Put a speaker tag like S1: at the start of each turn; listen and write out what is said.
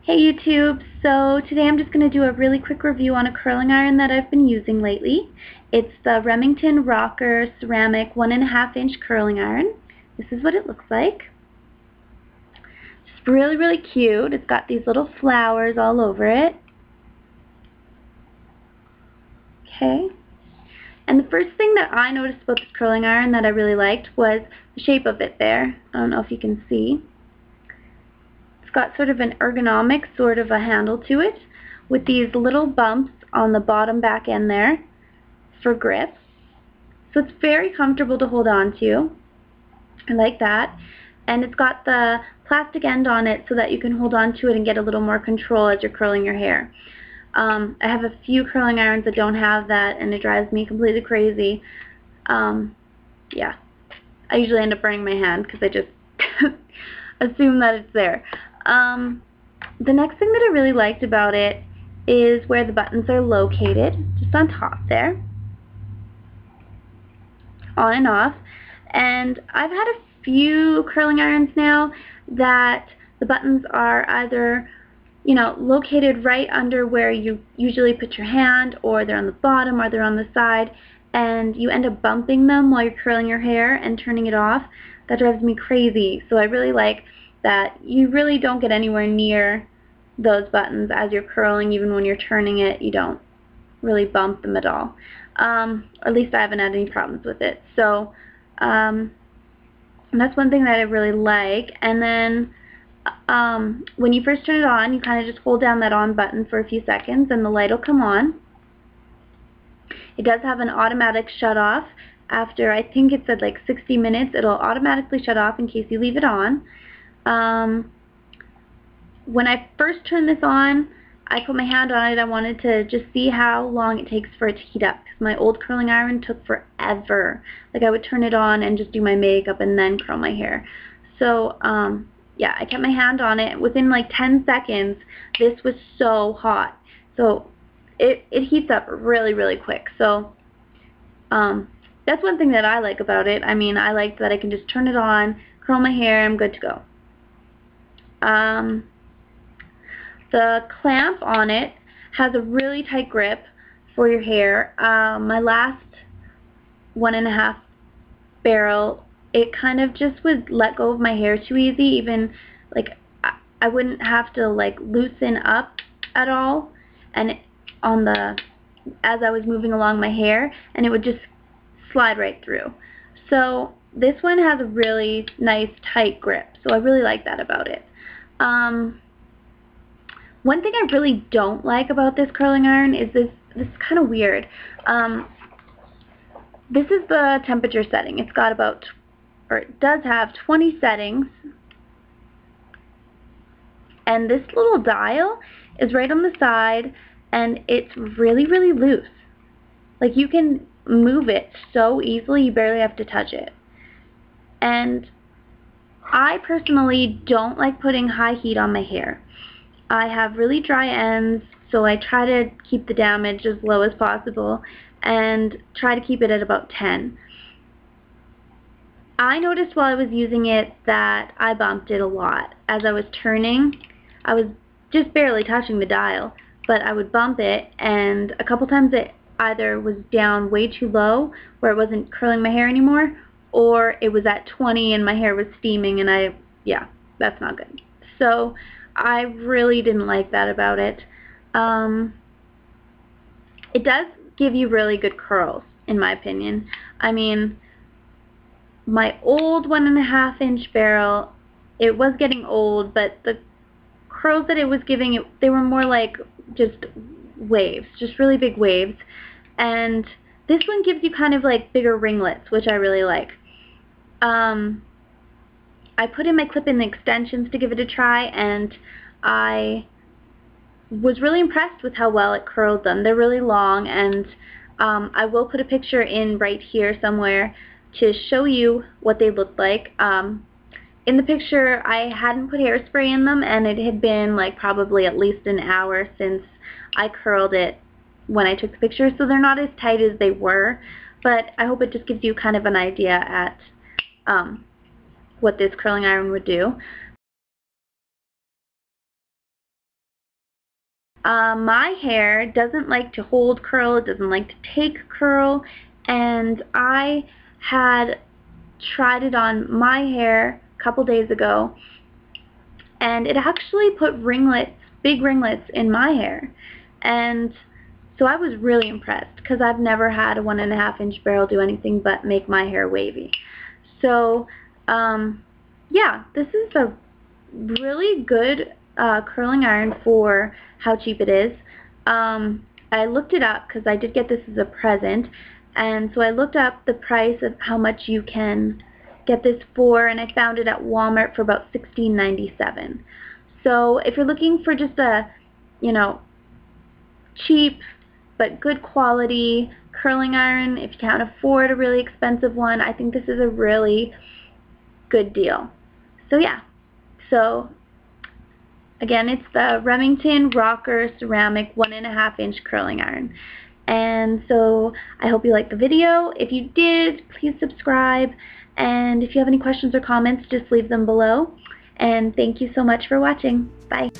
S1: Hey YouTube, so today I'm just going to do a really quick review on a curling iron that I've been using lately. It's the Remington Rocker Ceramic 1.5 inch curling iron. This is what it looks like. It's really cute. It's got these little flowers all over it. Okay. And the first thing that I noticed about this curling iron that I really liked was the shape of it there. I don't know if you can see. It's got sort of an ergonomic sort of a handle to it with these little bumps on the bottom back end there for grip. So it's very comfortable to hold on to. I like that. And it's got the plastic end on it so that you can hold on to it and get a little more control as you're curling your hair. I have a few curling irons that don't have that, and it drives me completely crazy. Yeah, I usually end up burning my hand because I just assume that it's there. The next thing that I really liked about it is where the buttons are located, just on top there, on and off. And I've had a few curling irons now that the buttons are either, you know, located right under where you usually put your hand, or they're on the bottom, or they're on the side, and you end up bumping them while you're curling your hair and turning it off. That drives me crazy. So I really like that you really don't get anywhere near those buttons as you're curling. Even when you're turning it, you don't really bump them at all. At least I haven't had any problems with it. So that's one thing that I really like. And then when you first turn it on, you kind of just hold down that on button for a few seconds and the light will come on. It does have an automatic shut off. After, I think it said like 60 minutes, it'll automatically shut off in case you leave it on. When I first turned this on, I put my hand on it. I wanted to just see how long it takes for it to heat up, because my old curling iron took forever. Like, I would turn it on and just do my makeup and then curl my hair. So yeah, I kept my hand on it. Within like 10 seconds, this was so hot. So it heats up really quick. So that's one thing that I like about it. I mean, I like that I can just turn it on, curl my hair, I'm good to go. The clamp on it has a really tight grip for your hair. My last 1.5 barrel, it kind of just would let go of my hair too easy. Even like I wouldn't have to like loosen up at all, and as I was moving along my hair, and it would just slide right through. So this one has a really nice tight grip, so I really like that about it. One thing I really don't like about this curling iron is this is kind of weird. This is the temperature setting. It's got about, or it does have 20 settings, and this little dial is right on the side, and it's really loose. Like, you can move it so easily, you barely have to touch it. And I personally don't like putting high heat on my hair. I have really dry ends, so I try to keep the damage as low as possible and try to keep it at about 10. I noticed while I was using it that I bumped it a lot. As I was turning, I was just barely touching the dial, but I would bump it, and a couple times it either was down way too low where it wasn't curling my hair anymore, or it was at 20 and my hair was steaming, and yeah, that's not good. So I really didn't like that about it. It does give you really good curls, in my opinion. I mean, my old 1.5 inch barrel, it was getting old, but the curls that it was giving, they were more like just waves, just really big waves. And this one gives you kind of like bigger ringlets, which I really like. I put in my clip-in extensions to give it a try, and I was really impressed with how well it curled them. They're really long, and I will put a picture in right here somewhere to show you what they looked like. In the picture, I hadn't put hairspray in them, and it had been like probably at least an hour since I curled it when I took the picture, so they're not as tight as they were, but I hope it just gives you kind of an idea at what this curling iron would do. My hair doesn't like to hold curl, it doesn't like to take curl, and I had tried it on my hair a couple days ago, and it actually put ringlets, big ringlets in my hair. And so I was really impressed because I've never had a 1.5 inch barrel do anything but make my hair wavy. So yeah, this is a really good curling iron for how cheap it is. I looked it up because I did get this as a present, and so I looked up the price of how much you can get this for, and I found it at Walmart for about $16.97. So if you're looking for just a, you know, cheap but good quality curling iron, if you can't afford a really expensive one, I think this is a really good deal. So yeah, so again, it's the Remington Rocker Ceramic 1.5 inch curling iron. And so I hope you liked the video. If you did, please subscribe. And if you have any questions or comments, just leave them below. And thank you so much for watching. Bye.